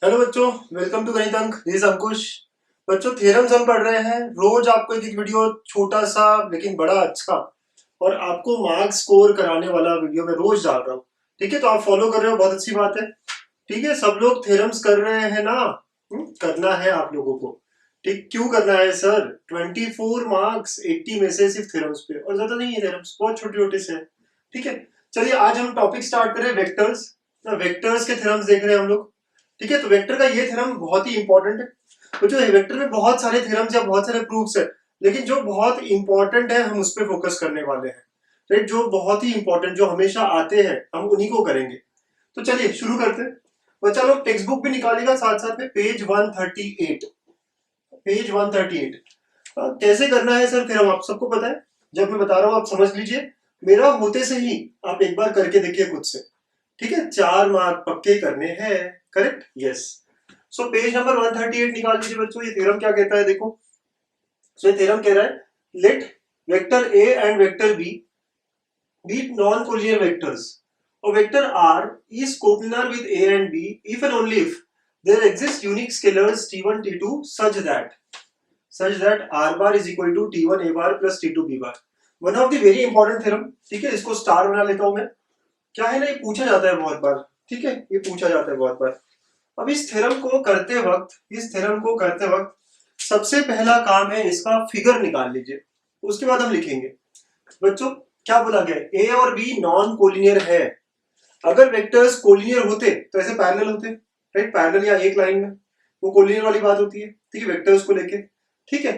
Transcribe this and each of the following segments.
Hello बच्चों, welcome to गणित अंक। दिस अंकुश। बच्चों, थ्योरम्स हम पढ़ रहे हैं। रोज आपको एक वीडियो, छोटा सा लेकिन बड़ा अच्छा और आपको मार्क्स स्कोर कराने वाला वीडियो मैं रोज डाल रहा हूँ। ठीक है, तो आप फॉलो कर रहे हो, बहुत अच्छी बात है। ठीक है, सब लोग थ्योरम्स कर रहे हैं ना। करना है आप लोगों को। ठीक, क्यों करना है सर? 24 मार्क्स 80 में से सिर्फ थ्योरम्स पे, और ज्यादा नहीं है। थ्योरम्स बहुत छोटे छोटे से हैं। ठीक है, चलिए आज हम टॉपिक स्टार्ट करें, वेक्टर्स। वेक्टर्स के थ्योरम्स देख रहे हैं हम लोग। ठीक है, तो वेक्टर का ये थ्योरम बहुत ही इंपॉर्टेंट है। तो जो है वेक्टर में बहुत सारे थ्योरम्स या बहुत सारे प्रूफ्स है, लेकिन जो बहुत इंपॉर्टेंट है हम उस पर फोकस करने वाले हैं। राइट, जो बहुत ही इंपॉर्टेंट, जो हमेशा आते हैं, हम उन्हीं को करेंगे। तो चलिए शुरू करते हैं। बच्चा लोग टेक्स्ट बुक भी निकालेगा साथ साथ में, पेज 138। पेज 138। कैसे करना है सर थ्योरम आप सबको पता है। जब मैं बता रहा हूँ आप समझ लीजिए, मेरा होते से ही आप एक बार करके देखिए खुद से। ठीक है, 4 मार्क पक्के करने हैं। Correct, yes. So page number 138 निकाल लीजिए बच्चों। ये थ्योरम क्या कहता है देखो। सो ये थ्योरम कह रहा है, let vector A and vector B be non-collinear vectors. A vector R is coplanar with A and B if and only if there exist unique scalars t1 t2 such that R bar is equal to t1 A bar plus t2 B bar. One of the very important theorem। ठीक है, इसको star बना लेता हूं मैं। क्या है ना, ये पूछा जाता है बहुत बार। ठीक है, ये पूछा जाता है बहुत बार। अब इस थ्योरम को करते वक्त सबसे पहला काम है इसका फिगर निकाल लीजिए। उसके बाद हम लिखेंगे। बच्चों, क्या बोला गया, ए और बी नॉन कोलिनियर है। अगर वेक्टर्स कोलिनियर होते तो ऐसे पैरेलल होते। राइट, पैरेलल या एक लाइन में, वो कोलिनियर वाली बात होती है। ठीक है, वेक्टर्स को लेके। ठीक है,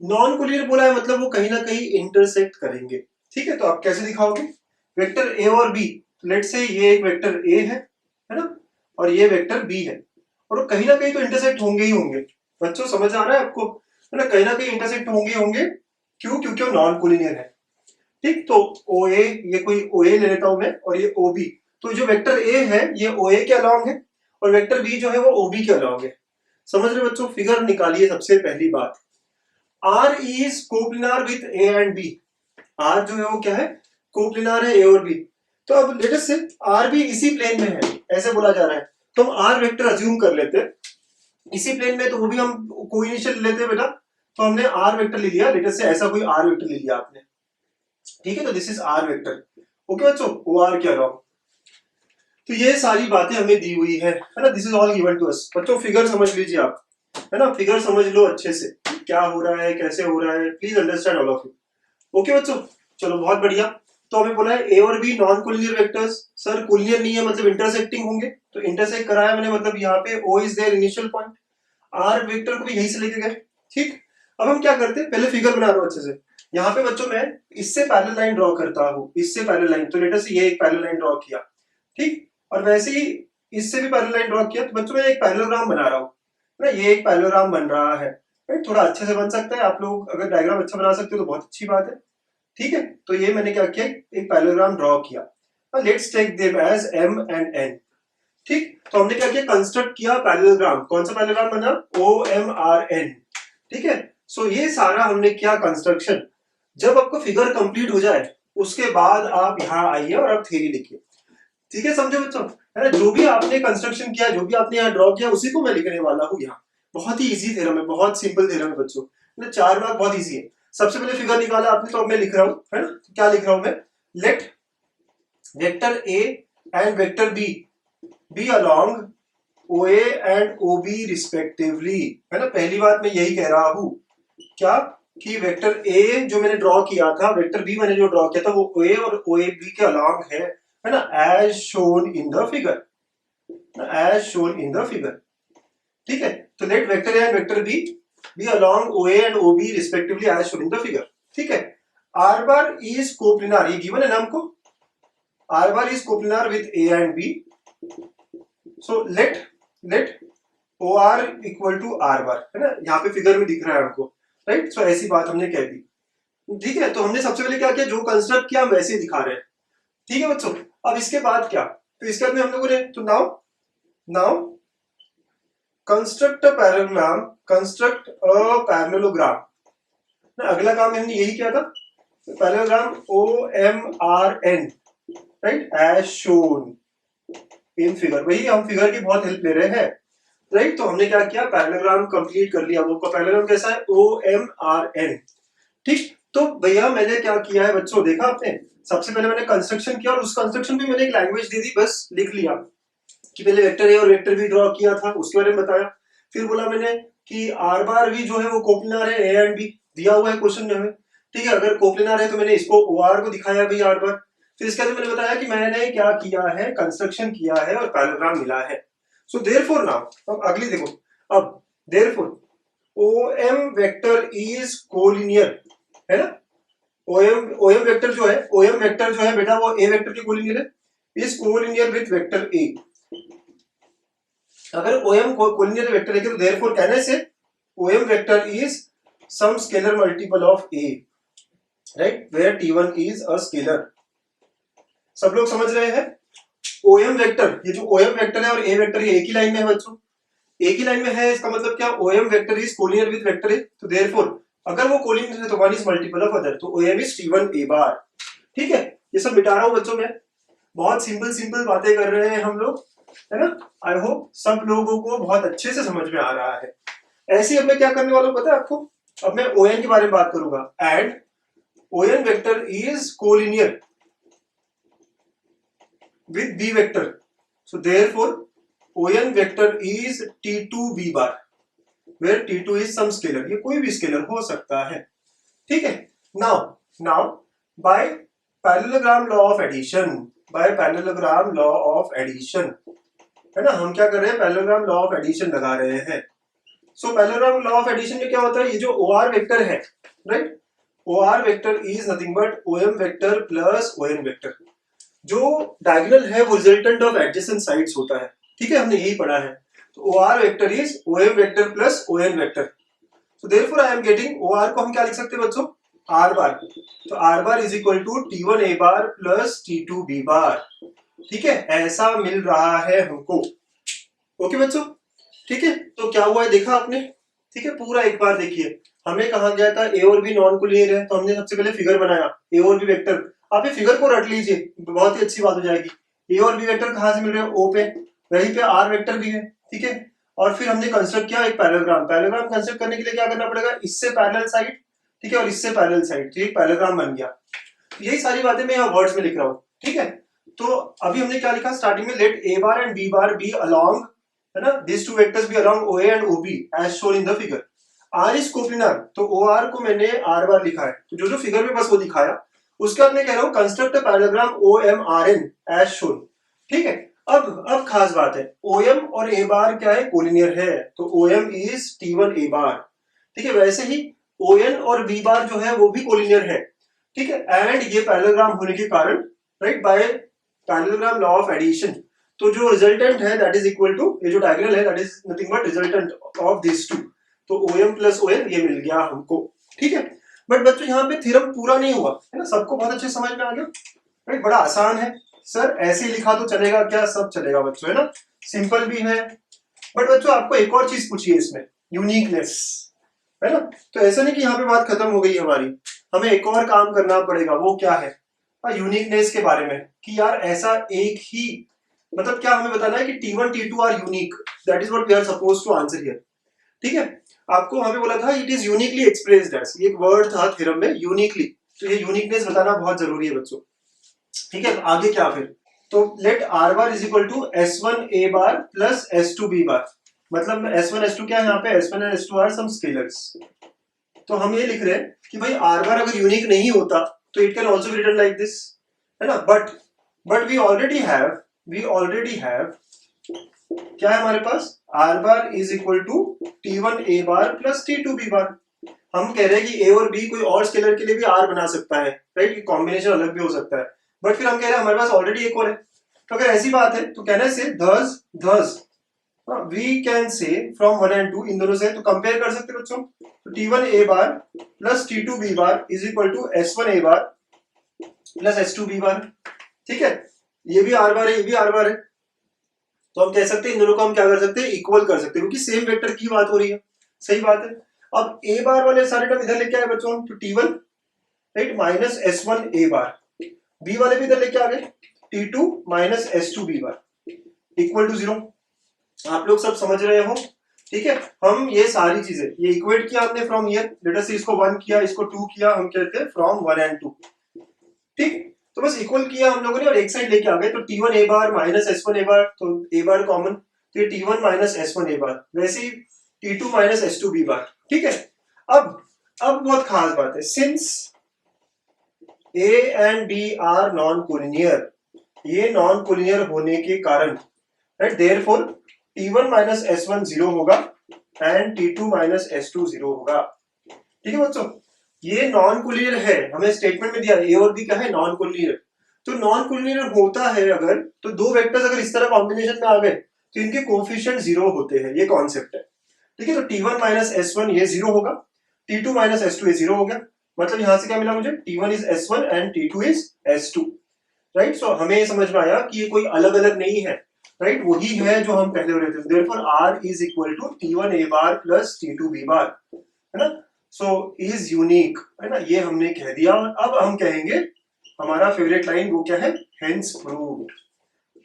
नॉन कोलिनियर बोला है मतलब वो कहीं ना कहीं इंटरसेक्ट करेंगे। ठीक है, तो आप कैसे दिखाओगे? वेक्टर ए और बी, लेट से ये एक वेक्टर ए है ना, और ये वेक्टर बी है, और वो कहीं ना कहीं तो इंटरसेक्ट होंगे ही होंगे। बच्चों समझ आ रहा है आपको, है ना कहीं इंटरसेक्ट होंगे होंगे। क्यों? क्योंकि वो नॉन कोलिनियर है। ठीक, तो ओ ए, ये कोई ओ ए ले लेता हूं मैं, और ये ओ बी। तो जो वेक्टर ए है ये ओ ए के अलोंग है, और वेक्टर बी जो है वो ओ बी के अलोंग है। समझ रहे बच्चों? फिगर निकालिए सबसे पहली बात। R is coplanar with A and B. R जो है वो क्या है? कोप्लिनार है ए और बी। तो अब लेट अस से आर भी इसी प्लेन में है, ऐसे बोला जा रहा है। तो हम आर वेक्टर अज्यूम कर लेते हैं इसी प्लेन में, तो वो भी हम कोइनिशियल लेते हैं बेटा। तो हमने आर वेक्टर ले लिया, लेट अस से ऐसा कोई आर वेक्टर ले लिया आपने। ठीक है, तो this is R vector. Okay बच्चों, ओ आर के अलावा। तो ये सारी बातें हमें दी हुई है ना। This is all given to us. बच्चों फिगर समझ लीजिए आप, है ना, फिगर समझ लो अच्छे से, क्या हो रहा है, कैसे हो रहा है। Please understand all of you. Okay बच्चों, चलो बहुत बढ़िया। तो हमें बोला है ए और B non collinear vectors. Sir collinear नहीं है मतलब इंटरसेक्टिंग होंगे, तो इंटरसेक्ट कराया मैंने, मतलब यहाँ पे O is there initial point. R vector को भी यहीं से लेके गए। ठीक, अब हम क्या करते हैं, पहले फिगर बना रहा हूं अच्छे से। यहाँ पे बच्चों मैं इससे पैरेलल लाइन ड्रॉ करता हूँ, इससे पैरेलल लाइन। तो लेटर से ये एक पैरेलल लाइन ड्रॉ किया। ठीक, और वैसे ही इससे भी पैरेलल लाइन ड्रॉ किया। तो बच्चों मैं एक पैरेललोग्राम बना रहा हूँ ना, ये एक पैरेललोग्राम बन रहा है। थोड़ा अच्छे से बन सकता है, आप लोग अगर डायग्राम अच्छा बना सकते हो तो बहुत अच्छी बात है। ठीक है, तो ये मैंने क्या किया, एक पैरेललोग्राम ड्रॉ किया। Let's take them as M and N. ठीक, तो हमने क्या किया, कंस्ट्रक्ट किया पैरेललोग्राम। कौन सा पैरेललोग्राम बना? O M R N. ठीक है, सो ये सारा हमने किया कंस्ट्रक्शन। जब आपको फिगर कंप्लीट हो जाए उसके बाद आप यहाँ आइए और आप थ्योरी लिखिए। ठीक है, समझो बच्चों, है ना। जो भी आपने कंस्ट्रक्शन किया, जो भी आपने यहाँ ड्रॉ किया, उसी को मैं लिखने वाला हूँ यहाँ। बहुत ही इजी थ्योरम है, बहुत सिंपल थ्योरम है बच्चों। 4 मार्क बहुत इजी है। सबसे पहले फिगर निकाला आपने, तो अब मैं लिख रहा हूँ, है ना। तो क्या लिख रहा हूँ मैं? Let vector A and vector B B along OA and OB respectively. है ना, पहली बात मैं यही कह रहा हूं, क्या, कि वेक्टर A जो मैंने ड्रॉ किया था, वेक्टर B मैंने जो ड्रॉ किया था, वो OA और OB के अलोंग है ना, as shown in the figure. As shown in the figure. ठीक है, तो let vector A and vector B B along OA and OB respectively as shown in the figure. ठीक है, आर बार इज कोप्लिनार, ये given है ना हमको। R bar is coplanar with A and B। So let O R equal to R bar, है ना, यहाँ पे फिगर में दिख रहा है हमको। राइट, सो ऐसी बात हमने कह दी। ठीक है, तो हमने सबसे पहले क्या किया, जो कंस्ट्रक्ट किया हम वैसे ही दिखा रहे हैं। ठीक है बच्चों, अब इसके बाद क्या, तो इसके बाद में हम लोगों ने, तो now now construct a parallelogram, construct a parallelogram. अगला काम हमने यही किया था, parallelogram O M R N, right, as shown in figure. वही हम फिगर की बहुत हेल्प ले रहे हैं। राइट। तो हमने क्या किया, पैरेललोग्राम कंप्लीट कर लिया। वो पैरेललोग्राम कैसा है, OMRN। ठीक, तो भैया मैंने क्या किया है बच्चों, देखा आपने, सबसे पहले मैंने कंस्ट्रक्शन किया और उस कंस्ट्रक्शन भी मैंने एक लैंग्वेज दे दी, बस लिख लिया कि पहले वेक्टर ए और वेक्टर बी ड्रॉ किया था, उसके बारे में बताया। फिर बोला मैंने कि आर बार भी जो है वो कोप्लिनार है, ए एंड बी दिया हुआ है क्वेश्चन में हमें, ठीक है। अगर कोप्लिनार है तो मैंने इसको ओ आर को दिखाया भी आर बार। फिर इसके बाद मैंने बताया कि मैंने क्या किया है, कंस्ट्रक्शन किया है और पैरेललोग्राम मिला है। सो देयरफॉर नाउ, अब अगली देखो, अब therefore O M vector is collinear, है ना। ओएम वेक्टर जो है, ओएम वेक्टर जो है बेटा, वो ए वेक्टर के कोलिनियर है, is collinear with vector A. अगर ओएम कोलिनियर वेक्टर है तो देयरफॉर कहने से OM vector is some scalar multiple of A, right, where t1 is a scalar. सब लोग समझ रहे हैं। ओएम वेक्टर, ये जो ओएम वेक्टर है और ए वेक्टर ये एक ही लाइन में है बच्चों, एक ही लाइन में है। इसका मतलब क्या, OM vector is collinear with vector A, तो देयरफॉर अगर वो कोलिनियर है तो one is multiple of other, तो ओएम इज t1 ए बार। ठीक है, ये सब मिटा रहा हूं बच्चों में, बहुत सिंपल सिंपल बातें कर रहे हैं हम लोग, है ना। आई होप सब लोगों को बहुत अच्छे से समझ में आ रहा है। ऐसे ही अब मैं क्या करने वाला हूं पता है आपको, अब मैं ओएन के बारे में बात करूंगा। And ON vector is collinear with B vector, so therefore ON vector is t2 b bar, where t2 is some scalar, ये कोई भी स्केलर हो सकता है। ठीक है, now by parallelogram law of addition, by parallelogram law of addition, है ना, हम क्या कर रहे हैं, पैरेललोग्राम लॉ ऑफ एडिशन लगा रहे हैं। सो पैरेललोग्राम लॉ ऑफ एडिशन में क्या होता है, ये जो OR वेक्टर है, right, OR vector is nothing but OM vector plus ON vector. जो डायगोनल है वो रिजल्टेंट ऑफ एडजेसेंट साइड्स होता है, ठीक है, हमने यही पढ़ा है। तो OR vector is OM vector plus ON vector, so therefore I am getting OR को हम क्या लिख सकते हैं बच्चों, R बार। तो R bar is equal to t1 a bar plus t2 b bar, ठीक है, ऐसा मिल रहा है हमको। ओके बच्चों, ठीक है, तो क्या हुआ है देखा आपने, ठीक है, पूरा एक बार देखिए। हमें कहा गया था ए और बी नॉन कोलिनियर है, तो हमने सबसे पहले फिगर बनाया, ए और बी वेक्टर। आप ये फिगर को रट लीजिए, बहुत ही अच्छी बात हो जाएगी। ए और बी वेक्टर कहां से मिल रहे हैं, ओ पे, वहीं पे आर वेक्टर भी है, ठीक है। और फिर हमने कंस्ट्रक्ट किया एक पैरेललोग्राम। पैरेललोग्राम कंस्ट्रक्ट करने के लिए क्या करना पड़ेगा, इससे पैरेलल साइड, ठीक है, और इससे पैरेलल साइड, तो एक पैरेललोग्राम बन गया। यही सारी बातें मैं यहाँ वर्ड्स में लिख रहा हूँ, ठीक है। तो अभी हमने क्या लिखा स्टार्टिंग में, let A bar and B bar B along, है ना, these two vectors be along OA and OB as shown in the figure. R is coplanar, तो OR को मैंने R बार लिखा है, तो जो जो फिगर में बस वो दिखाया। उसके बाद मैं कह रहा हूँ construct parallelogram OMRN as shown, ठीक है। अब खास बात है, OM और A बार क्या है, कोलिनियर है, तो OM is T1 A बार, ठीक है। वैसे ही ON और B बार जो है वो भी कोलिनियर है, ठीक है। एंड ये पैरेललोग्राम होने के कारण, right, by parallelogram law of addition, तो जो रिजल्टेंट है दैट इज इक्वल टू, ये जो डायगोनल है that is nothing but resultant of this two, तो OM प्लस ON ये मिल गया हमको, ठीक है। बट बच्चों यहाँ पे थ्योरम पूरा नहीं हुआ है ना, सबको बहुत अच्छे समझ में आ गया, राइट, बड़ा आसान है सर, ऐसे ही लिखा तो चलेगा क्या, सब चलेगा बच्चों, है ना, सिंपल भी है। बट बच्चों आपको एक और चीज पूछिए इसमें, यूनिकनेस, है ना। तो ऐसा नहीं कि यहाँ पे बात खत्म हो गई हमारी, हमें एक और काम करना पड़ेगा, वो क्या है, यूनिकनेस के बारे में, कि यार ऐसा एक ही, मतलब क्या हमें बताना है कि T1 T2 are unique, that is what we are supposed to answer here, ठीक है। आपको हमें बोला था it is uniquely expressed as, ये एक वर्ड था थ्योरम में, यूनिकली, तो ये यूनिकनेस बताना बहुत जरूरी है बच्चों, ठीक है। आगे क्या फिर, तो let R bar is equal to S1 A bar plus S2 B bar, मतलब S1 S2 क्या है यहाँ पे, S1 and S2 are some scalars. तो हम ये लिख रहे हैं कि भाई R बार अगर यूनिक नहीं होता तो it can also be written like this, है ना। बट वी ऑलरेडी हैव क्या है हमारे पास, R bar is equal to T1 A bar plus T2 B bar. हम कह रहे हैं कि A और B कोई और स्केलर के लिए भी R बना सकता है, राइट, कॉम्बिनेशन अलग भी हो सकता है, बट फिर हम कह रहे हैं हमारे पास ऑलरेडी एक और है। तो अगर ऐसी बात है तो कहना से thus we can say from 1 and 2, इन दोनों से तो कंपेयर कर सकते हैं बच्चों। तो T1 A bar plus T2 B bar is equal to S1 A bar plus S2 B bar, ठीक है। ये भी R बार है, ये भी R बार है, तो हम कह सकते हैं इन दोनों को हम क्या कर सकते हैं, इक्वल कर सकते हैं, क्योंकि सेम वेक्टर की बात हो रही है, सही बात है। अब A बार वाले सारे टर्म इधर लेके आए बच्चों, तो T1, right, minus S1 A bar, B वाले भी इधर लेके आ गए, T2 minus S2 B bar equal to 0, आप लोग सब समझ रहे हो? ठीक है, हम ये सारी चीजें ये इक्वेट किया हमने फ्रॉम हियर, लेट अस से इसको 1 किया, इसको 2 किया, हम कहते हैं फ्रॉम 1 एंड 2। ठीक, तो बस इक्वल किया हम लोगों ने और एक साइड लेके आ गए, तो T1 A bar minus S1 A बार, तो A बार कॉमन, तो ये T1 माइनस S1 A बार, वैसे ही T2 minus S2 B bar. ठीक है, अब बहुत खास बात है, since A and B are non collinear, ये नॉन कोलिनियर होने के कारण right, therefore T1 minus S1 0 होगा एंड T2 माइनस S2 0 होगा। ठीक है बच्चों, ये नॉन कोलिनियर है, हमें स्टेटमेंट में दिया ए और बी क्या है, नॉन कोलिनियर। तो नॉन कोलिनियर होता है अगर, तो दो वेक्टर्स अगर इस तरह कॉम्बिनेशन में आ गए तो इनके कोफिशिएंट 0 होते हैं, ये कॉन्सेप्ट है। ठीक है, तो T1 माइनस S1 ये 0 होगा, T2 माइनस S2 ये 0 हो गया, मतलब यहां से क्या मिला मुझे, T1 is S1 and T2 is S2। Right, so हमें ये समझ में आया कि ये कोई अलग अलग नहीं है, राइट, वही है जो हम पहले हो रहे थे। Therefore R is equal to T1 A bar plus T2 B bar, है ना, सो इज यूनिक, है ना, ये हमने कह दिया। अब हम कहेंगे हमारा फेवरेट लाइन वो क्या है, हेंस प्रूव्ड।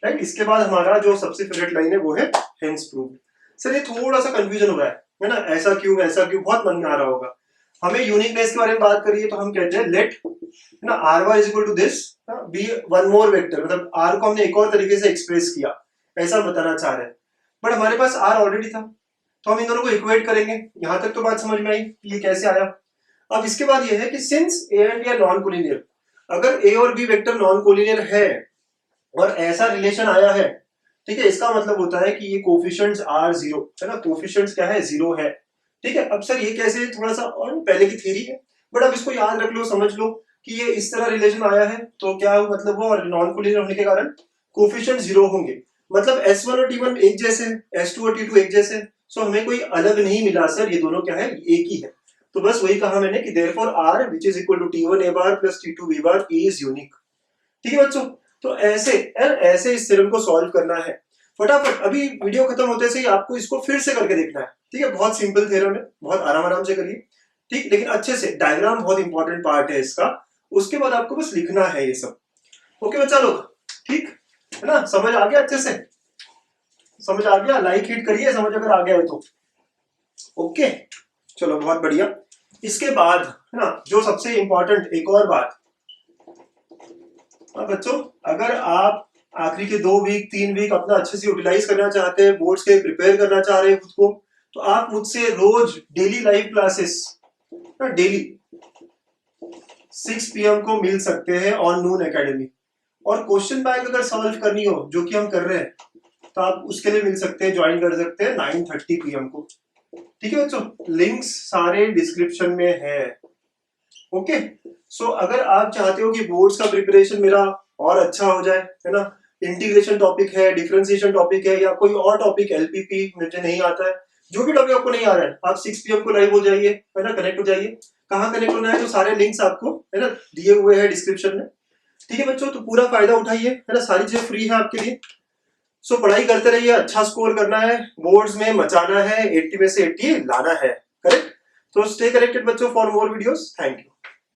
राइट, इसके बाद हमारा जो सबसे फेवरेट लाइन है वो है हेंस प्रूव्ड। सर ये थोड़ा सा कंफ्यूजन हो रहा है ना, ऐसा क्यों ऐसा क्यों, बहुत मन में आ रहा होगा। हमें यूनिकनेस के बारे में बात करिए तो हम कहते हैं लेट ना R1 is equal to this be one more vector, मतलब R को हमने एक और तरीके से एक्सप्रेस किया, ऐसा बताना चाह रहे हैं, बट हमारे पास R ऑलरेडी था, तो हम इन दोनों को इक्वेट करेंगे। यहां तक तो बात समझ में आई ये कैसे आया। अब इसके बाद ये है कि since A and B are non collinear, अगर ए और बी वेक्टर नॉन कोलिनियर है और ऐसा रिलेशन आया है, ठीक है, इसका मतलब होता है कि ये कोफिशिएंट्स आर 0 है ना, कोफिशिएंट्स क्या है, 0 है। ठीक है, अब सर ये कैसे, थोड़ा सा और पहले की थ्योरी है, बट अब इसको याद रख लो, समझ लो कि ये इस तरह रिलेशन आया है, तो क्या मतलब वो नॉन कोलिनियर होने के कारण कोफिशिएंट 0 होंगे, मतलब S1 और T1 एक जैसे हैं, S2 और T2 एक जैसे हैं, सो हमें कोई अलग नहीं मिला सर, ये दोनों क्या है, एक ही है। तो बस वही कहा मैंने कि therefore R which is equal to T1 A bar plus T2 B bar is unique. ठीक है बच्चों, तो ऐसे इस थ्योरम को सॉल्व करना है फटाफट। अभी वीडियो खत्म होते से ही आपको इसको फिर से करके देखना है। ठीक है, बहुत सिंपल थ्योरम है, बहुत आराम आराम से करिए। ठीक, लेकिन अच्छे से, डायग्राम बहुत इंपॉर्टेंट पार्ट है इसका, उसके बाद आपको बस लिखना है ये सब। ओके बच्चा लोग, ठीक है ना, समझ आ गया, अच्छे से समझ आ गया, लाइक हिट करिए समझ अगर आ गया है तो। ओके चलो बहुत बढ़िया। इसके बाद है ना, जो सबसे इंपॉर्टेंट एक और बात, बच्चों अगर आप आखिरी के 2 वीक 3 वीक अपना अच्छे से यूटिलाइज करना चाहते हैं, बोर्ड्स के प्रिपेयर करना चाह रहे हैं खुद को, तो आप मुझसे रोज daily live classes daily 6 PM को मिल सकते हैं ऑन नून एकेडमी। और क्वेश्चन बैंक अगर सॉल्व करनी हो, जो कि हम कर रहे हैं, तो आप उसके लिए मिल सकते हैं, ज्वाइन कर सकते हैं 9:30 PM को। ठीक है बच्चों, लिंक्स सारे डिस्क्रिप्शन में है। ओके, सो अगर आप चाहते हो कि बोर्ड्स का प्रिपरेशन मेरा और अच्छा हो जाए, है ना, इंटीग्रेशन टॉपिक है, डिफरेंशिएशन टॉपिक है, या कोई और टॉपिक एलपीपी मुझे नहीं आता है, जो भी टॉपिक आपको नहीं आ रहा है, आप 6 PM को लाइव हो जाइए, है ना, कनेक्ट हो जाइए। कहाँ कनेक्ट होना है, तो सारे लिंक्स आपको है ना दिए हुए हैं डिस्क्रिप्शन में। ठीक है बच्चों, तो पूरा फायदा उठाइए, है ना, सारी चीजें फ्री है आपके लिए। सो पढ़ाई करते रहिए, अच्छा स्कोर करना है, बोर्ड्स में मचाना है, 80 में से 80 लाना है, करेक्ट। तो स्टे कनेक्टेड बच्चों for more videos, thank you.